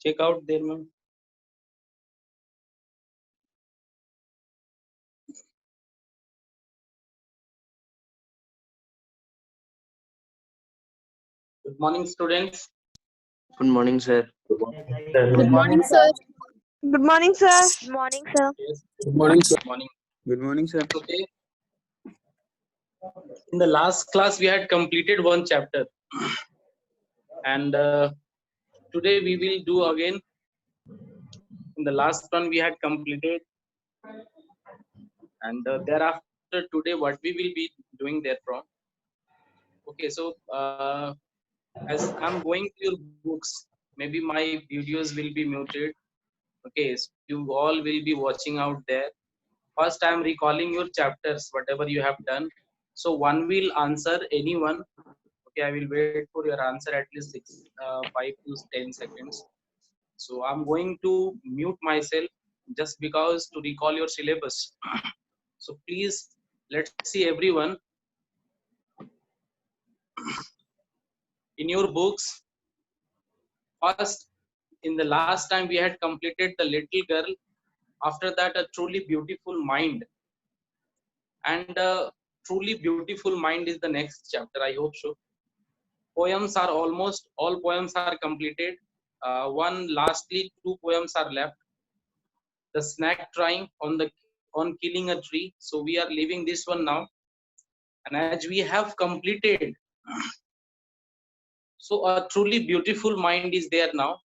check out there, man. Good morning, students. Good morning, sir. Good morning, sir. Good morning, sir. Good morning, sir. Yes, Good morning, sir. good morning. Good morning, sir. Okay. In the last class, we had completed one chapter, and today we will do again. In the last one, we had completed, and thereafter today, what we will be doing therefrom. Okay, so as I'm going to your books, maybe my videos will be muted. Okay, so you all will be watching out there. First, I'm recalling your chapters, whatever you have done. So one will answer anyone. Okay, I will wait for your answer at least 5 to 10 seconds. So I'm going to mute myself just because to recall your syllabus. So please, let's see everyone in your books. First, in the last time we had completed the little girl. After that, a truly beautiful mind. And truly beautiful mind is the next chapter. I hope so. Poems are almost all poems are completed. Lastly, two poems are left. The snack trying on killing a tree. So we are leaving this one now. And as we have completed, so a truly beautiful mind is there now.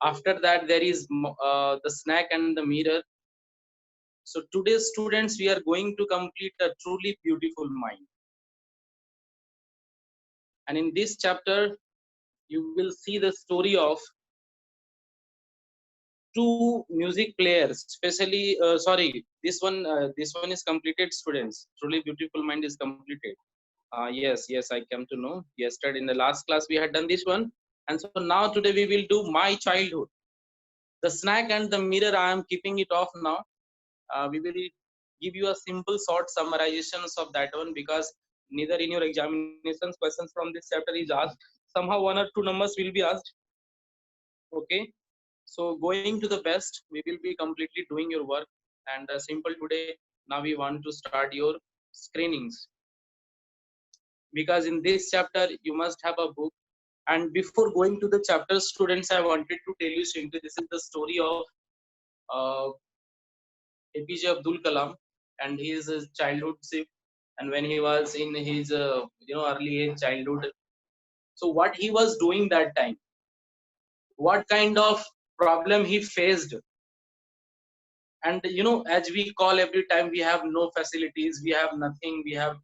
After that, there is the snack and the mirror. So today's students, we are going to complete a truly beautiful mind. And in this chapter, you will see the story of two music players, especially this one is completed, students. Truly beautiful mind is completed. Yes, I came to know yesterday in the last class we had done this one, and so now today we will do my childhood. The snack and the mirror, I am keeping it off now. We will give you a simple short summarizations of that one, because neither in your examinations questions from this chapter is asked. Somehow one or two numbers will be asked. Okay, so going to the best, we will be completely doing your work. And simple today, now we want to start your screenings, because in this chapter you must have a book. And before going to the chapter, students, I wanted to tell you simply, this is the story of uh, APJ Abdul Kalam and his childhood shift, and when he was in his early age childhood. So what he was doing that time, what kind of problem he faced. And as we call every time, we have no facilities, we have nothing, we have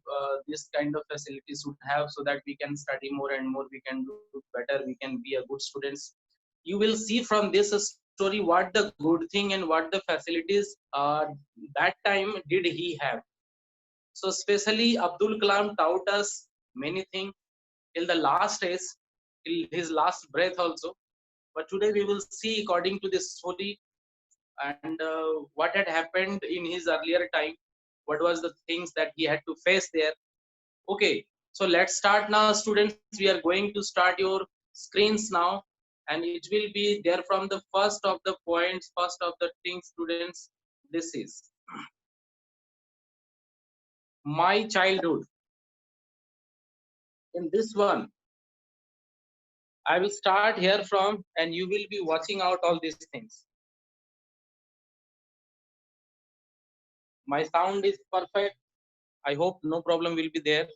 this kind of facilities would have, so that we can study more and more, we can do better, we can be a good students. You will see from this story what the good thing and what the facilities that time did he have. So especially Abdul Kalam taught us many things till the last days, till his last breath also. But today we will see according to this story, and what had happened in his earlier time, what was the things that he had to face there. Okay, so let's start now, students. We are going to start your screens now, and it will be there from the first of the points, first of the things, students. This is my childhood. In this one, I will start here from, and you will be watching out all these things. My sound is perfect. I hope no problem will be there.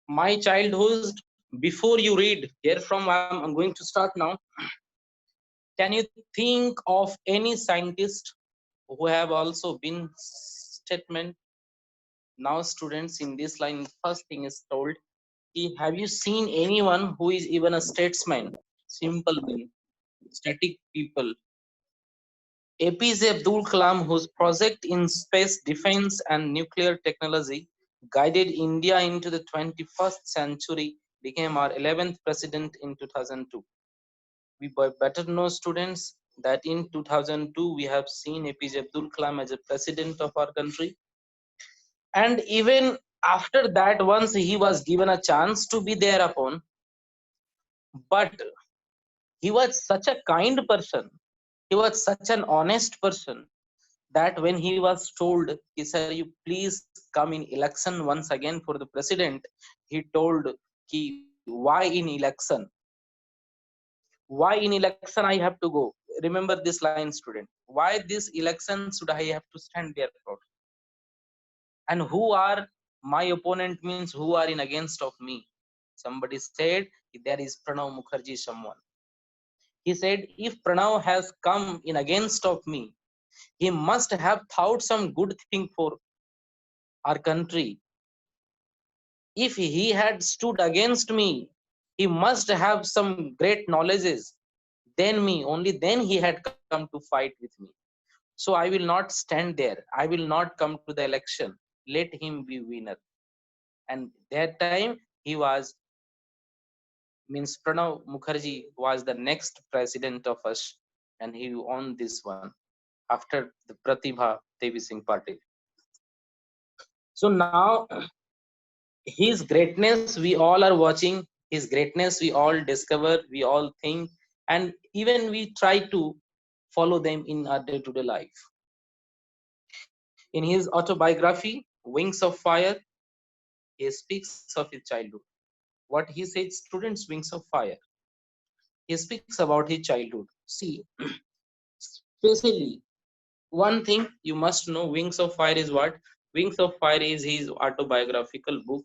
My childhood, before you read here from, I'm going to start now. Can you think of any scientist who have also been statement? Now students, in this line, first thing is told, have you seen anyone who is even a statesman? Simple thing, static people. APJ Abdul Kalam, whose project in space defense and nuclear technology guided India into the 21st century, became our 11th president in 2002. We better know, students, that in 2002 we have seen APJ Abdul Kalam as a president of our country. And even after that, once he was given a chance to be thereupon, but He was such a kind person. He was such an honest person that when he was told, he said, "You please come in election once again for the president." He told, "Why in election? Why in election I have to go?" Remember this line, student. Why this election should I have to stand there for? And who are my opponent means who are in against of me? Somebody said, there is Pranav Mukherjee, someone. He said, if Pranav has come in against of me, he must have thought some good thing for our country. If he had stood against me, he must have some great knowledges than me. Only then he had come to fight with me. So I will not stand there. I will not come to the election. Let him be winner. And that time he was, means Pranav Mukherjee was the next president of us, and he won this one after the Pratibha Devi Singh Patil. So now his greatness we all are watching, his greatness we all discover, we all think, and even we try to follow them in our day-to-day life. In his autobiography, Wings of Fire, he speaks of his childhood. What he says, students, Wings of Fire. He speaks about his childhood. See, especially one thing you must know, Wings of Fire is what? Wings of Fire is his autobiographical book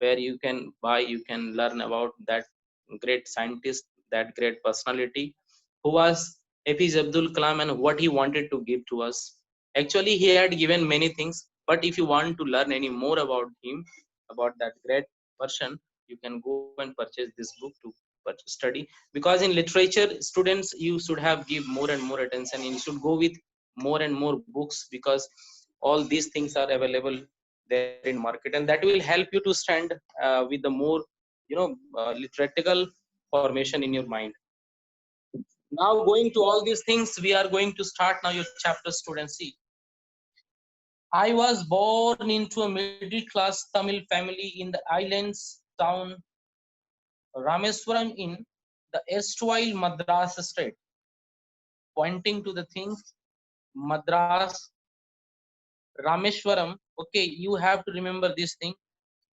where you can buy, you can learn about that great scientist, that great personality who was APJ Abdul Kalam and what he wanted to give to us. Actually, he had given many things, but if you want to learn any more about him, about that great person, you can go and purchase this book to study. Because in literature, students, you should have give more and more attention, and you should go with more and more books because all these things are available there in market, and that will help you to stand with the more literatical formation in your mind. Now going to all these things, we are going to start now your chapter, students. See, I was born into a middle class Tamil family in the islands town Rameswaram in the erstwhile Madras state. Pointing to the things, Madras, Rameshwaram. Okay, you have to remember this thing.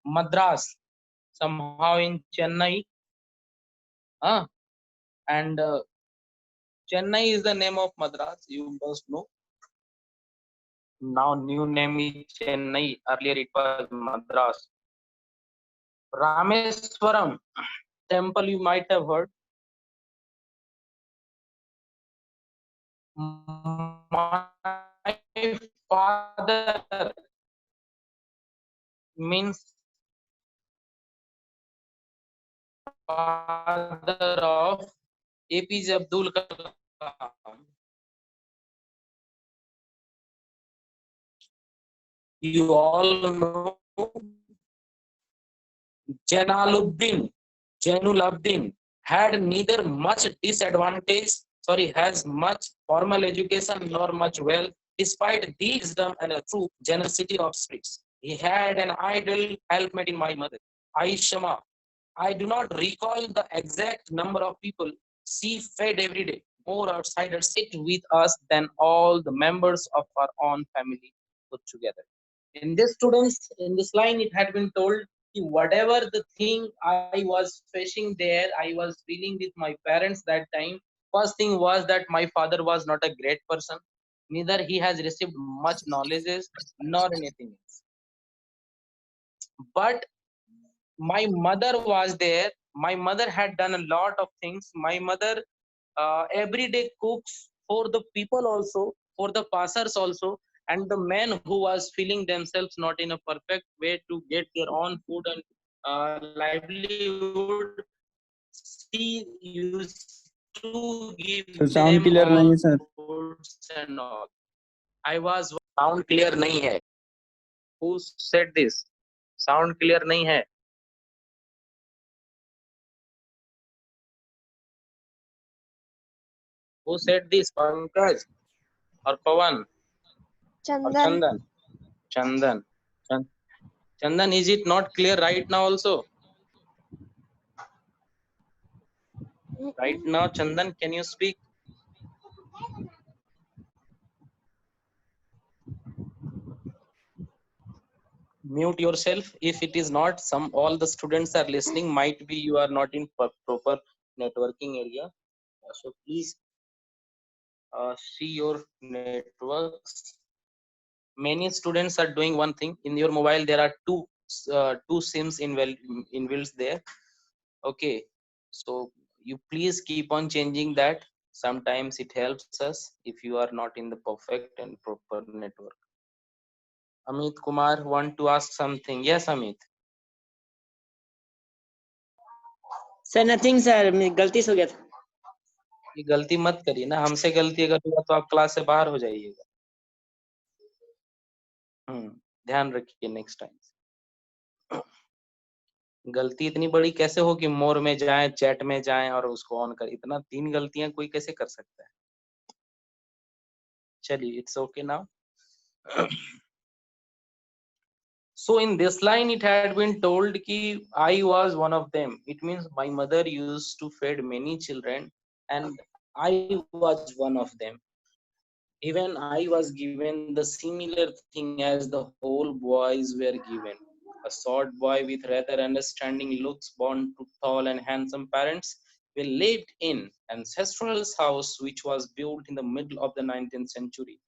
Madras, somehow in Chennai. And Chennai is the name of Madras, you must know. Now new name is Chennai. Earlier it was Madras. Rameswaram temple you might have heard. My father means father of APJ Abdul Kalam. You all know Jainul Abdin had neither much disadvantage, has much formal education nor much wealth. Despite these wisdom and a true generosity of spirits, he had an ideal helpmate in my mother, Aishama. I do not recall the exact number of people she fed every day. More outsiders sit with us than all the members of our own family put together. In this, students, in this line, it had been told, whatever the thing I was facing there, I was dealing with my parents that time. First thing was that my father was not a great person, neither he has received much knowledge nor anything else. But my mother was there. My mother had done a lot of things. My mother every day cooks for the people also, for the passers also, and the men who was feeling themselves not in a perfect way to get their own food and livelihood, she used to give Sound them clear nahi all hai, sir. foods and all. I was sound clear nahi hai. Who said this? Sound clear nahi hai. Who said this? Pankaj or Pawan or Chandan. Chandan? Chandan. Chandan, is it not clear right now also? Right now, Chandan, can you speak? Mute yourself. If it is not, some all the students are listening, might be you are not in proper networking area. So please see your networks. Many students are doing one thing. In your mobile there are two sims inbuilt there. Okay, so you please keep on changing that. Sometimes it helps us if you are not in the perfect and proper network. Amit Kumar want to ask something. Yes, Amit. Sir nothing sir गलती से हो गया था। ये गलती मत करिए ना, हमसे गलती अगर हुआ तो आप क्लास से बाहर हो जाइएगा। ध्यान रखिए नेक्स्ट टाइम। गलती इतनी बड़ी कैसे हो कि मोर में जाए, चैट में जाए और उसको ऑन कर, इतना 3 गलतियां कोई कैसे कर सकता है। चलिए, it's okay now. So in this line it had been told ki I was one of them. It means my mother used to feed many children and I was one of them. Even I was given the similar thing as the whole boys were given. A short boy with rather understanding looks, born to tall and handsome parents, we lived in ancestral house which was built in the middle of the 19th century.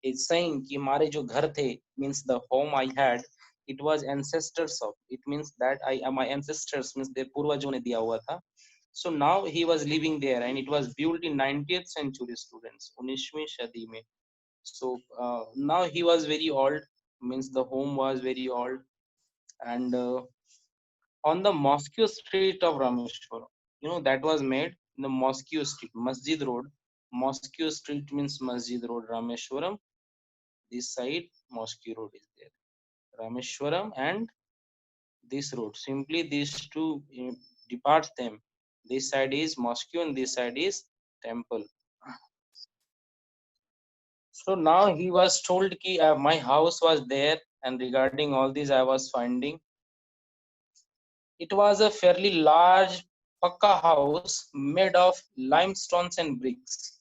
It's saying कि हमारे जो घर थे, means the home I had, it was ancestors of. It means that my ancestors means their पूर्वजों ने दिया हुआ था. So now he was living there and it was built in 19th century students, 19वीं सदी में. So now he was very old, means the home was very old. And on the Mosque street of Rameshwaram, that was made in the Mosque street, Masjid road. Mosque street means Masjid road, Rameshwaram. This side Mosque road is there, Rameshwaram, and this road, simply these two depart them. This side is Mosque and this side is temple. So now he was told ki my house was there, and regarding all this I was finding it was a fairly large pakka house made of limestones and bricks.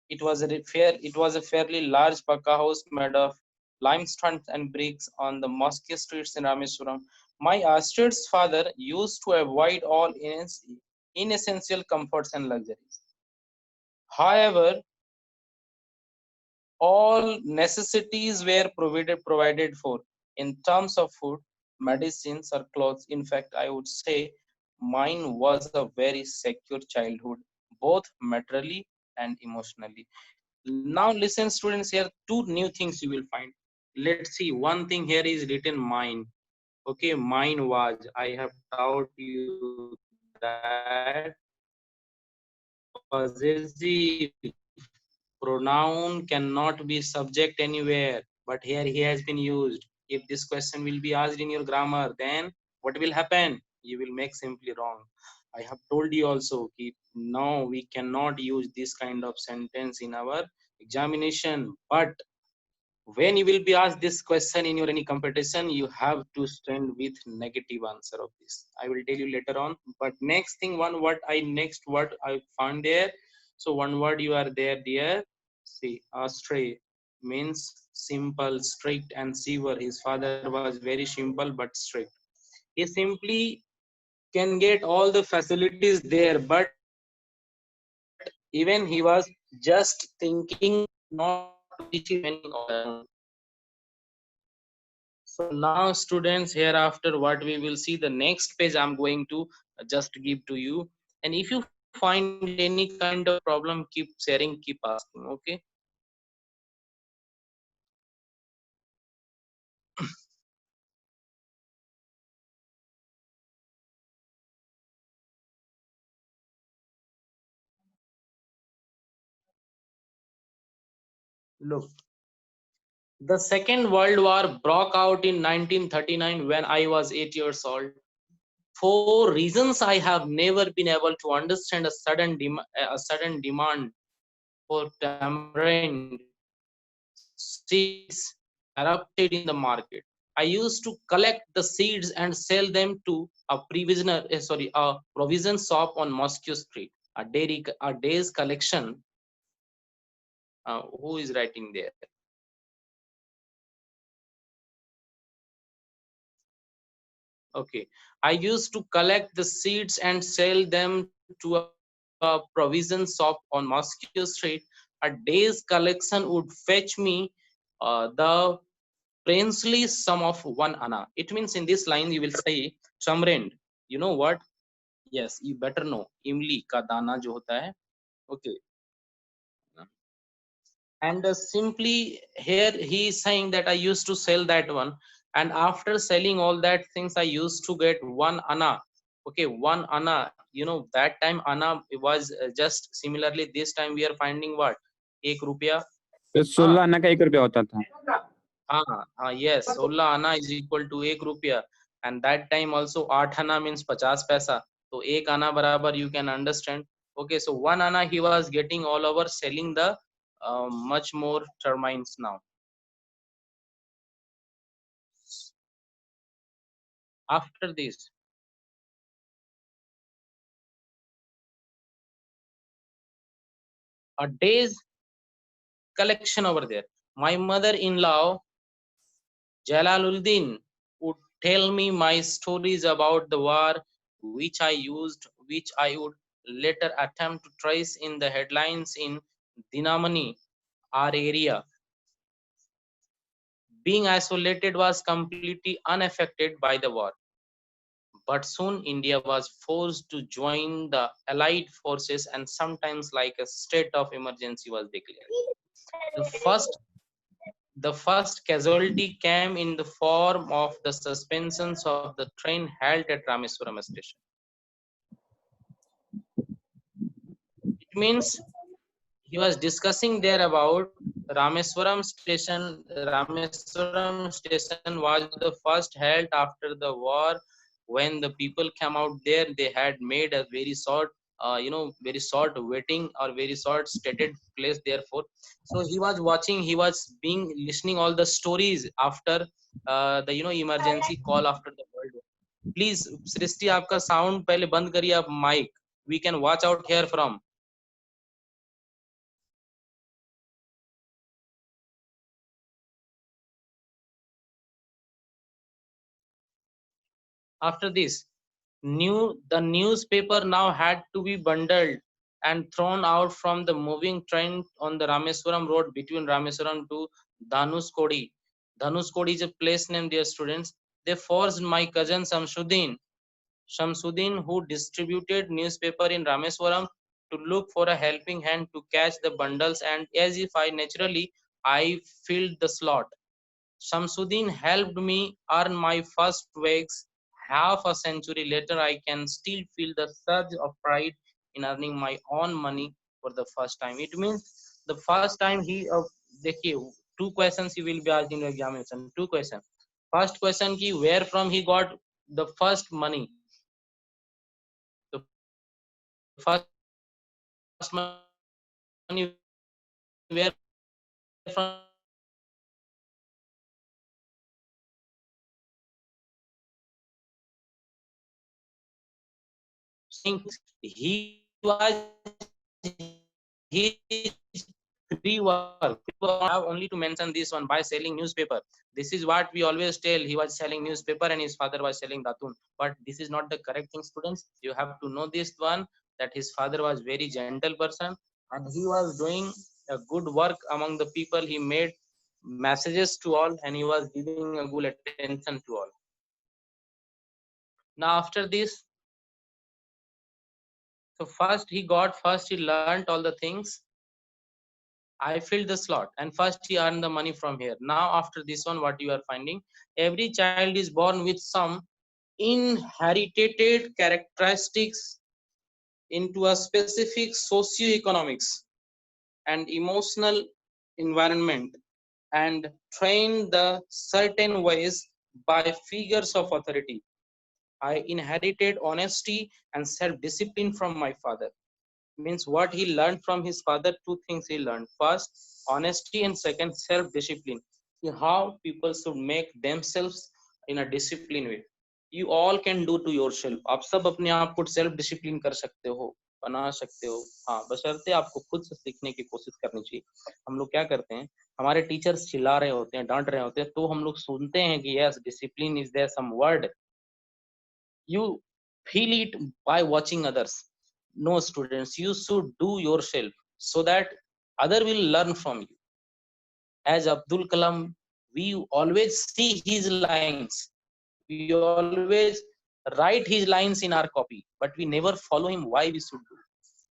It was a fairly large pakka house made of limestone and bricks on the Mosque streets in Rameswaram. My astute father used to avoid all inessential comforts and luxuries. However, all necessities were provided for in terms of food, medicines, or clothes. In fact, I would say mine was a very secure childhood, both materially and emotionally. Now listen, students, here two new things you will find. Let's see, one thing here is written mine. Okay, mine was, I have taught you that possessive pronoun cannot be subject anywhere, but here he has been used. If this question will be asked in your grammar, then what will happen? You will make simply wrong. I have told you also that no, we cannot use this kind of sentence in our examination, but when you will be asked this question in your any competition, you have to stand with negative answer of this. I will tell you later on. But next thing, next word I found there. So one word you are there, dear. See, astray means simple, strict, and severe. His father was very simple but strict. He simply can get all the facilities there, but even he was just thinking not to receive any order. So now students, hereafter what we will see, the next page I'm going to just give to you, and if you find any kind of problem, keep sharing, keep asking. Okay, look, the Second World War broke out in 1939 when I was 8 years old. For reasons I have never been able to understand, a sudden demand for tamarind seeds erupted in the market. I used to collect the seeds and sell them to a a provision shop on Moscow Street. A day's collection. Who is writing there? Okay. I used to collect the seeds and sell them to a provision shop on Moscow Street. A day's collection would fetch me the princely sum of 1 anna. It means in this line you will say chamrend. You know what? Yes, you better know. Imli ka dana jo hota hai. Okay. And simply here he is saying that I used to sell that one, and after selling all that things I used to get 1 anna. Okay, 1 anna, you know, that time anna was just similarly this time we are finding what, 1 रुपया. तो 16 आना का 1 रुपया होता था. Yes, 16 anna is equal to 1 रुपया, and that time also 8 anna means 50 paisa. So 1 anna barabar you can understand. Okay, so 1 anna he was getting all over selling the much more termines now. After this, a day's collection over there. My mother-in-law Jalaluddin would tell me my stories about the war, which I would later attempt to trace in the headlines in Dinamani, our area. Being isolated was completely unaffected by the war. But soon India was forced to join the Allied forces, and sometimes like a state of emergency was declared. The first casualty came in the form of the suspensions of the train halt at Rameswaram station. It means he was discussing there about Rameswaram station. Rameswaram station was the first halt after the war. When the people came out there, they had made a very short, very short waiting or very short stated place. Therefore, so he was watching, he was being listening all the stories after the emergency call after the World War. Please, सृष्टि आपका sound पहले बंद करिए आप mic. We can watch out here from. After this, the newspaper now had to be bundled and thrown out from the moving train on the Rameswaram road between Rameswaram to Dhanuskodi. Dhanuskodi is a place name, dear students. They forced my cousin Shamsuddin, who distributed newspaper in Rameswaram, to look for a helping hand to catch the bundles, and as if I filled the slot. Shamsuddin helped me earn my first wages. Half a century later, I can still feel the surge of pride in earning my own money for the first time. It means the first time he, देखिए, 2 questions he will be asked in the examination. 2 questions. First question ki where from he got the first money. The first money where from he was his pre-work. I have only to mention this one by selling newspaper. This is what we always tell. He was selling newspaper and his father was selling datun. But this is not the correct thing, students. You have to know this one, that his father was very gentle person and he was doing a good work among the people. He made messages to all and he was giving a good attention to all. Now after this, so first he learned all the things. I filled the slot and first he earned the money from here. Now after this one, what you are finding, every child is born with some inherited characteristics into a specific socio-economics and emotional environment and trained the certain ways by figures of authority. I inherited honesty and self-discipline from my father. Means what he learned from his father, 2 things he learned. First, honesty, and second, self-discipline. how people should make themselves in a disciplined way. You all can do to yourself. आप सब अपने आप को self discipline कर सकते हो, बना सकते हो। हाँ, बशर्ते आपको खुद से सीखने की कोशिश करनी चाहिए। हम लोग क्या करते हैं, हमारे टीचर्स चिल्ला रहे होते हैं, डांट रहे होते हैं, तो हम लोग सुनते हैं कि yes discipline is there some word, you feel it by watching others. No students, you should do yourself so that other will learn from you. As Abdul Kalam, we always see his lines, we always write his lines in our copy, but we never follow him. Why we should do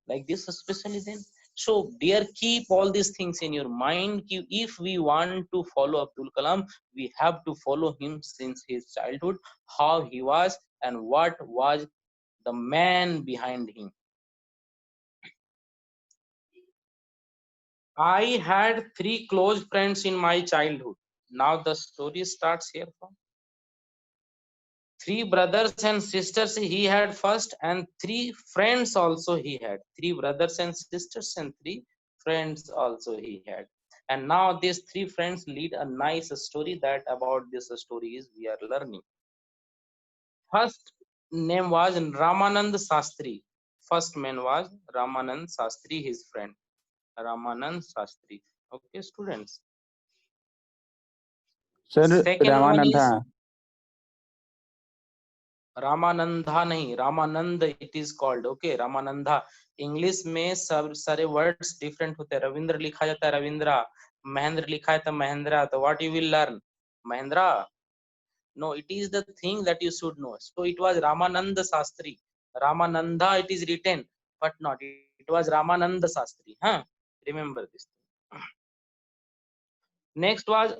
like this, especially then? So dear, keep all these things in your mind. If we want to follow Abdul Kalam, we have to follow him since his childhood, how he was and what was the man behind him. I had 3 close friends in my childhood. Now the story starts here from 3 brothers and sisters he had first, and 3 friends also he had. 3 brothers and sisters and 3 friends also he had. And now these 3 friends lead a nice story. That about this story is we are learning. First name was Ramanand Sastri. First man was Ramanand Sastri, his friend Ramanand Sastri. Okay, students. Sir Second one Ramananda is Ramananda no, Ramanand it is called. Okay, Ramananda. English में सब सारे words different होते हैं. रविंद्र लिखा जाता है रविंद्रा, महेंद्र लिखा है तो महेंद्रा. तो what you will learn? Mahindra? No, it is the thing that you should know. So it was Ramananda Sastri. Ramananda it is written, but not. It was Ramananda Sastri. Huh? Remember this. Next was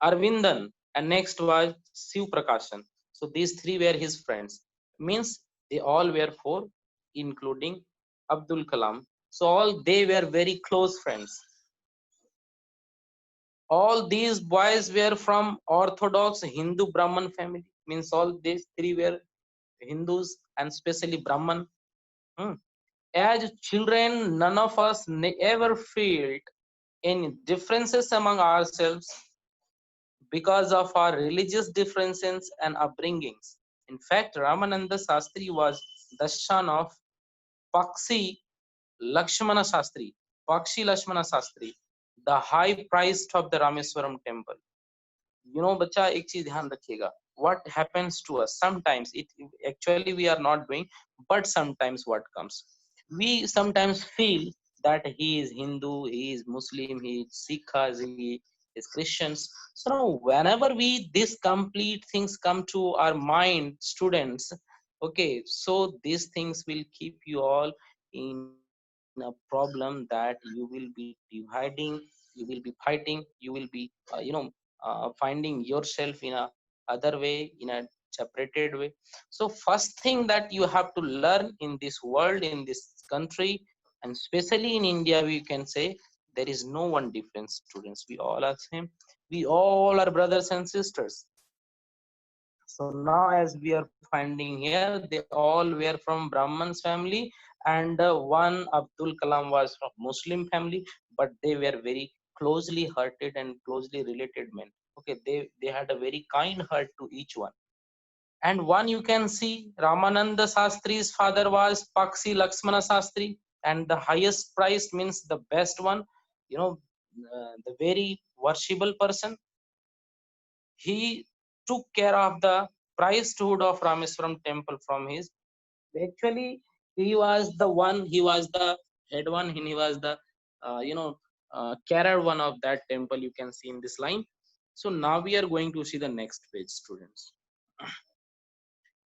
Arvindan, and next was Shiv Prakashan. So these 3 were his friends. Means they all were 4, including Abdul Kalam. So all they were very close friends. All these boys were from Orthodox Hindu Brahman family. Means all these 3 were Hindus and especially Brahman. As children, none of us ever felt any differences among ourselves because of our religious differences and upbringings. In fact, Ramananda Sastri was the son of Pakshi Lakshmana Sastri, the high priest of the Rameswaram temple. You know, बच्चा एक चीज ध्यान रखिएगा. What happens to us sometimes, it actually we are not doing, but sometimes what comes, we sometimes feel that he is Hindu, he is Muslim, he is Sikh, he is Christians. So now whenever we this complete things come to our mind, students, okay, so these things will keep you all in a problem that you will be dividing, you will be fighting, you will be finding yourself in a other way, in a separated way. So first thing that you have to learn in this world, in this country, and especially in India, we can say there is no one difference, students. We all are same, we all are brothers and sisters. So now as we are finding here, they all were from Brahman's family, and one Abdul Kalam was from Muslim family, but they were very closely hearted and closely related men. Okay, they had a very kind heart to each one. And one you can see, Ramananda Sastri's father was Pakshi Lakshmana Sastri, and the highest price means the best one, the very worshipable person. He took care of the priesthood of Rameswaram temple from his. Actually, he was the one. He was the head one. He was the carer one of that temple. You can see in this line. So now we are going to see the next page, students.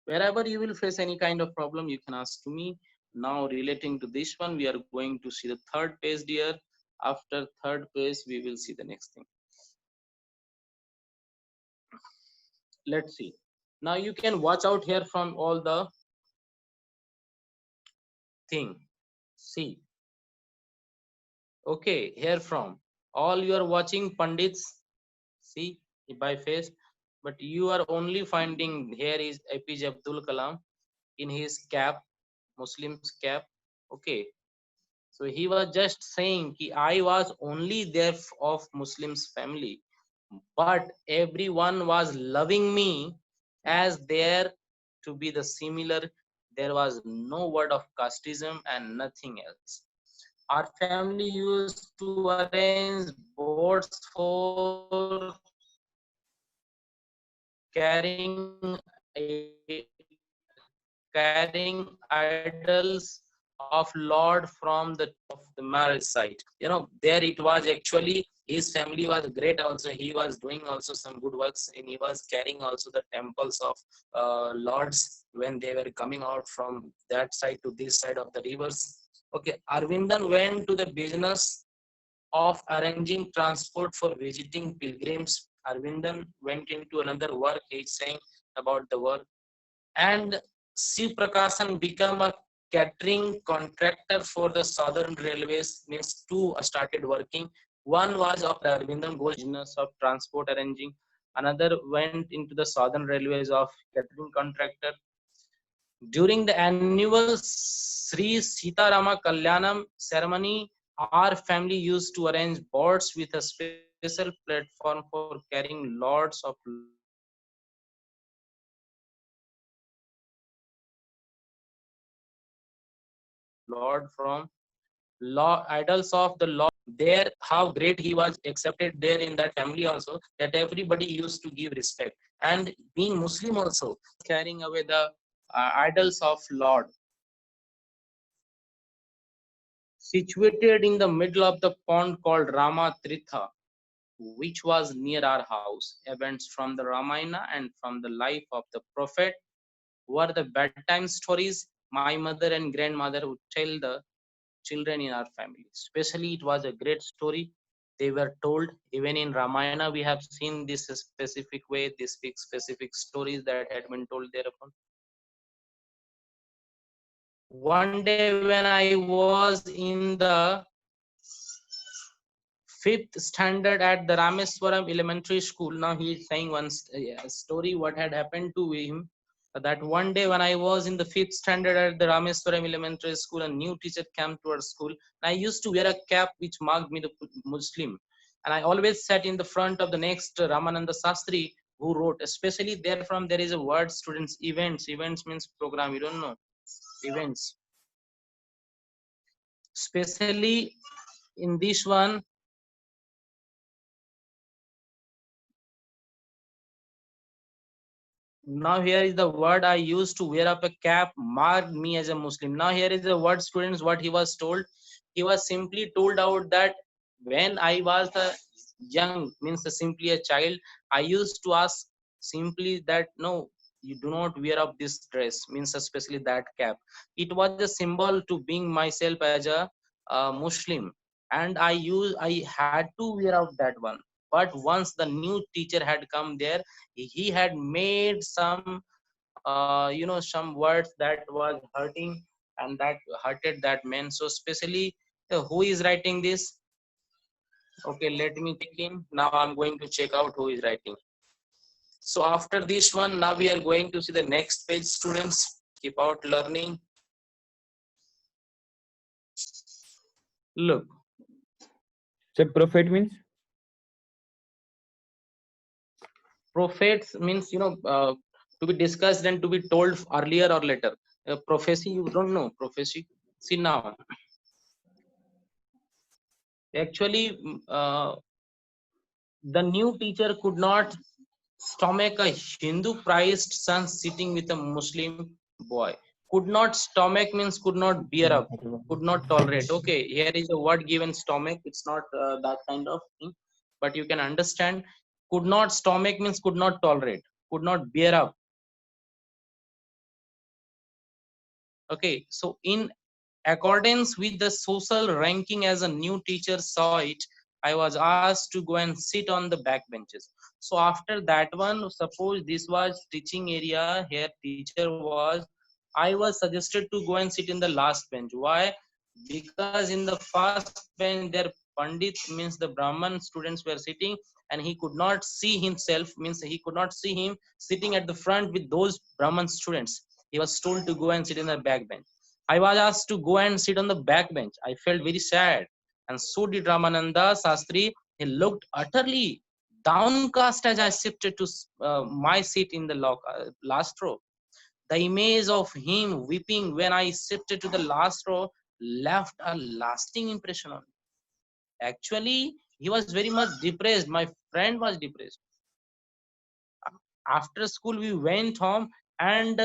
Wherever you will face any kind of problem, you can ask to me. Now relating to this one, we are going to see the third page, dear. After third page, we will see the next thing. Let's see. Now you can watch out here from all the thing. See. Okay, here from all you are watching Pandits. See by face, but you are only finding here is APJ Abdul Kalam in his cap, Muslim's cap. Okay, so he was just saying ki I was only there of Muslims family, but everyone was loving me as there to be the similar. There was no word of casteism and nothing else. Our family used to arrange boards for carrying carrying idols of Lord from the marriage site. There it was actually his family was great. Also, he was doing also some good works, and he was carrying also the temples of lords when they were coming out from that side to this side of the rivers. Okay, Arvindan went to the business of arranging transport for visiting pilgrims. Arvindan went into another work. He's saying about the work. And Shiv Prakashan became a catering contractor for the Southern Railways, means two started working. One was of Arvindan Ghosh business of transport arranging. Another went into the Southern Railways of catering contractor. During the annual Sri Sita Rama Kalyanam ceremony, our family used to arrange boards with a special platform for carrying lots of Lord from law idols of the law. There, how great he was accepted there in that family also, that everybody used to give respect. And being Muslim also, carrying away the idols of Lord. Situated in the middle of the pond called Rama Tritha, which was near our house. Events from the Ramayana and from the life of the prophet were the bedtime stories my mother and grandmother would tell the children in our family. Especially, it was a great story. They were told. Even in Ramayana, we have seen this specific way, these specific stories that had been told thereupon. One day when I was in the 5th standard at the Rameswaram Elementary School. Now he is saying one story what had happened to him. That one day when I was in the 5th standard at the Rameswaram Elementary School, a new teacher came to our school. I used to wear a cap which marked me the Muslim. And I always sat in the front of the next Ramananda Sastri, who wrote, especially there from there is a word, students, events. Events means program, you don't know. Events. Especially in this one, now here is the word I used to wear up a cap marked me as a Muslim. Now here is the word, students, what he was told. He was simply told out that when I was a young, means simply a child, I used to ask simply that no, you do not wear up this dress, means especially that cap. It was a symbol to being myself as a Muslim, and I had to wear out that one. But once the new teacher had come there, he had made some some words that was hurting and that hurted that man. So especially who is writing this? Okay, let me check in. Now I'm going to check out who is writing. So after this one, now we are going to see the next page, students. Keep out learning. Look. So prophet means? Prophets means, to be discussed and to be told earlier or later. Prophecy, you don't know prophecy. See now. Actually, the new teacher could not stomach a Hindu priest son sitting with a Muslim boy. Could not stomach means could not bear up, could not tolerate. Okay, here is a word given stomach. It's not that kind of thing, but you can understand. Could not stomach means could not tolerate, could not bear up. Okay, so in accordance with the social ranking as a new teacher saw it, I was asked to go and sit on the back benches. So after that one, suppose this was teaching area, here teacher was, I was suggested to go and sit in the last bench. Why? Because in the first bench there Pandit, means the Brahman students were sitting, and he could not see himself, means he could not see him sitting at the front with those Brahman students. He was told to go and sit in the back bench. I was asked to go and sit on the back bench. I felt very sad. And so did Ramananda Sastri. He looked utterly downcast as I shifted to my seat in the last row. The image of him weeping when I shifted to the last row left a lasting impression on me. Actually, he was very much depressed. My friend was depressed. After school, we went home and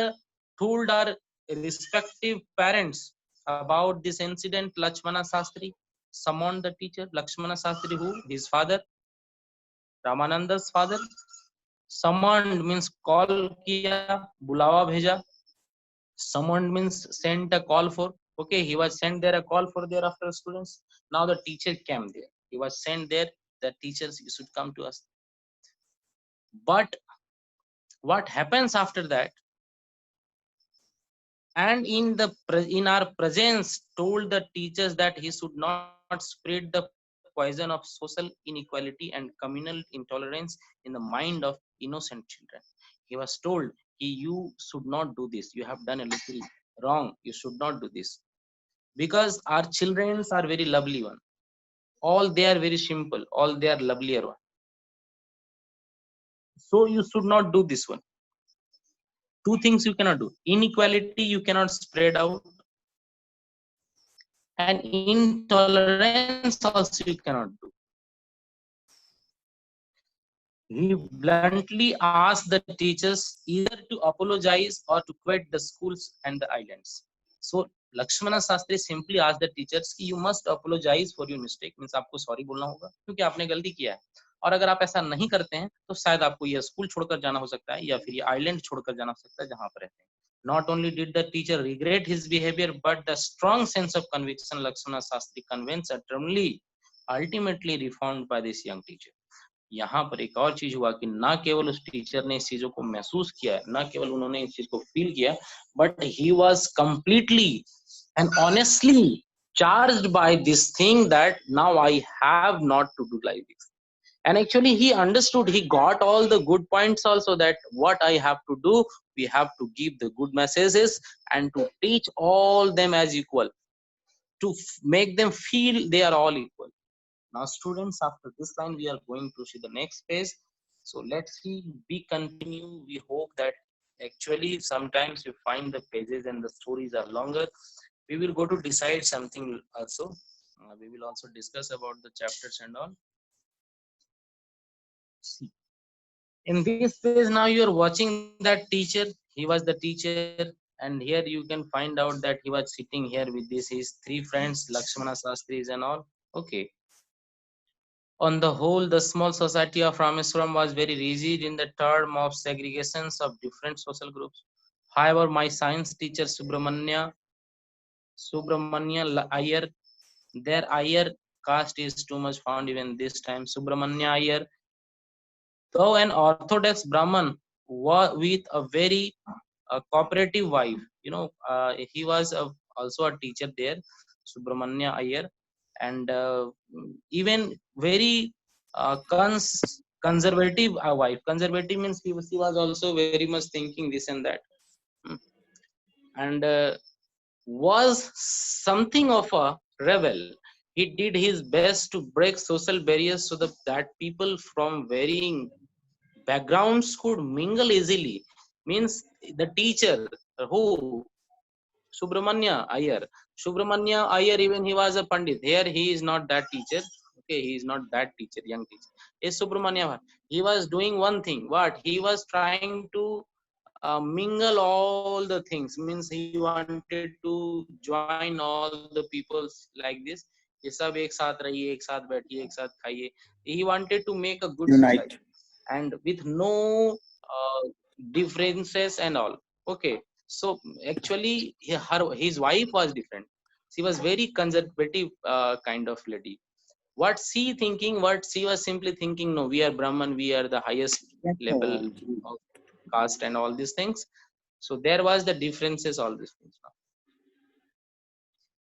told our respective parents about this incident. Lakshmana Sastri summoned the teacher. Lakshmana Sastri, who? His father, Ramananda's father. Summoned means call kiya, bulawa bheja. Summoned means sent a call for. Okay, he was sent there a call for there after students. Now the teacher came there. He was sent there. The teachers, you should come to us. But what happens after that? And in our presence told the teachers that he should not spread the poison of social inequality and communal intolerance in the mind of innocent children. He was told, you should not do this, you have done a little wrong, you should not do this, because our children are very lovely one, all they are very simple, all they are lovelier one, so you should not do this one. Two things you cannot do: inequality you cannot spread out, and intolerance also you cannot do. He bluntly asked the teachers either to apologize or to quit the schools and the islands. So Lakshmana Sastri simply asked the teachers कि you must apologize for your mistake, means आपको sorry बोलना होगा क्योंकि आपने गलती किया है, और अगर आप ऐसा नहीं करते हैं तो शायद आपको यह स्कूल छोड़कर जाना हो सकता है या फिर ये आइलैंड छोड़कर जाना हो सकता है जहां पर रहते हैं. Not only did the teacher regret his behavior, but the strong sense of conviction Lakshmana Sastri convinced utterly, ultimately reformed by this young teacher. यहाँ पर एक और चीज हुआ कि ना केवल उस टीचर ने इस चीजों को महसूस किया, ना केवल उन्होंने इस चीज को फील किया, but he was completely and honestly charged by this thing that now I have not to do like this. And actually he understood, he got all the good points also, that what I have to do, we have to give the good messages and to teach all them as equal, to make them feel they are all equal. Now students, after this line we are going to see the next page. So let's see, we continue. We hope that actually sometimes you find the pages and the stories are longer. We will go to decide something also. We will also discuss about the chapters and all. See, in this page now you are watching that teacher. He was the teacher, and here you can find out that he was sitting here with his three friends, Lakshmana Sastris and all. Okay. On the whole, the small society of Rameswaram was very rigid in the term of segregations of different social groups. However, my science teacher Subramanya Iyer, their Iyer caste is too much found even this time. Subramanya Iyer, though an orthodox Brahman, with a very cooperative wife, he was also a teacher there, Subramanya Iyer, and even very conservative wife. Conservative means he was also very much thinking this and that, and was something of a rebel. He did his best to break social barriers so that people from varying backgrounds could mingle easily. Means the teacher who Subramanya Iyer. Subramanya Iyer, even he was a Pandit. Here he is not that teacher. Okay, he is not that teacher, young teacher. Is Subramanya. He was doing one thing. What? He was trying to mingle all the things. Means he wanted to join all the peoples like this. ये सब एक साथ रहिए, एक साथ बैठिए, एक साथ खाइए. He wanted to make a good society, and with no differences and all. Okay. So actually his wife was different. She was very conservative kind of lady. What she thinking, what she was simply thinking, no, we are Brahman, we are the highest level of caste and all these things. So there was the differences, all these things.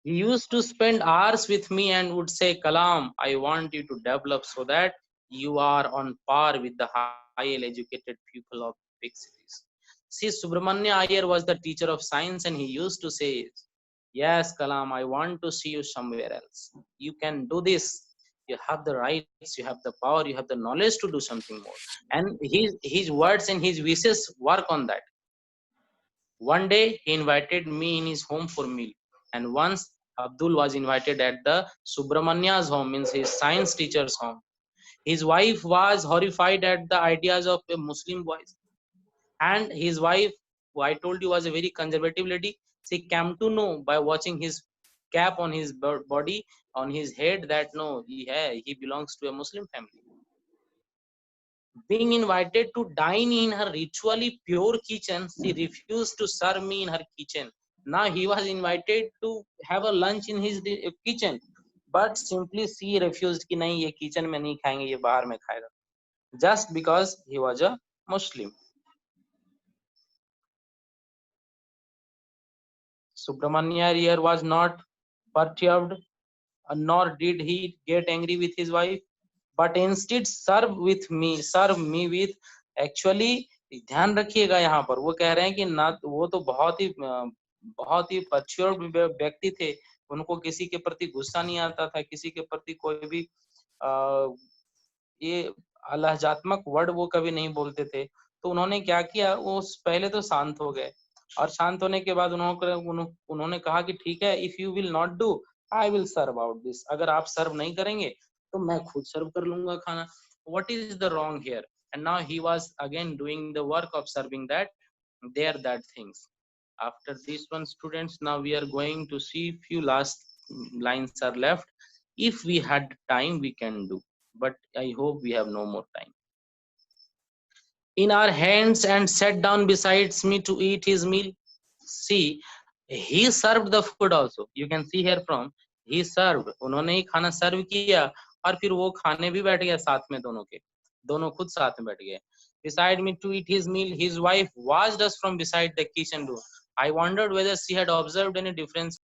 He used to spend hours with me and would say, Kalam, I want you to develop so that you are on par with the highly educated people of big cities. See, Subramanya Iyer was the teacher of science, and he used to say, yes, Kalam, I want to see you somewhere else. You can do this. You have the rights, you have the power, you have the knowledge to do something more. And his words and his wishes work on that. One day he invited me in his home for meal, and once Abdul was invited at the Subramania's home, means his science teacher's home. His wife was horrified at the ideas of a Muslim boys, and his wife, who I told you was a very conservative lady, she came to know by watching his cap on his body, on his head, that no, he belongs to a Muslim family. Being invited to dine in her ritually pure kitchen, she refused to serve me in her kitchen. Now he was invited to have a lunch in his kitchen, but simply she refused कि नहीं ये kitchen में नहीं खाएंगे, ये बाहर में खाएगा, just because he was a Muslim. Subramania Iyer was not perturbed, nor did he get angry with his wife, but instead serve me with, actually ध्यान रखिएगा यहाँ पर वो कह रहे हैं कि ना वो तो बहुत ही perturbed व्यक्ति थे, उनको किसी के प्रति गुस्सा नहीं आता था, किसी के प्रति कोई भी ये अलहजात्मक वर्ड वो कभी नहीं बोलते थे। तो उन्होंने क्या किया, वो पहले तो शांत हो गए, और शांत होने के बाद उन्होंने कहा कि ठीक है, if you will not do I will serve out this, अगर आप सर्व नहीं करेंगे तो मैं खुद सर्व कर लूंगा खाना. What is the wrong here? And now he was again doing the work of serving that things. After this one, students, now we are going to see few last lines are left. If we had time we can do, but I hope we have no more time. In our hands and sat down besides me to eat his meal. See, he served the food also. You can see here from he served. उन्होंने ही खाना सर्व किया और फिर वो खाने भी बैठ गया साथ में, दोनों खुद साथ में बैठ गए. Beside me to eat his meal, his wife watched us from beside the kitchen door. I wondered whether she had observed any difference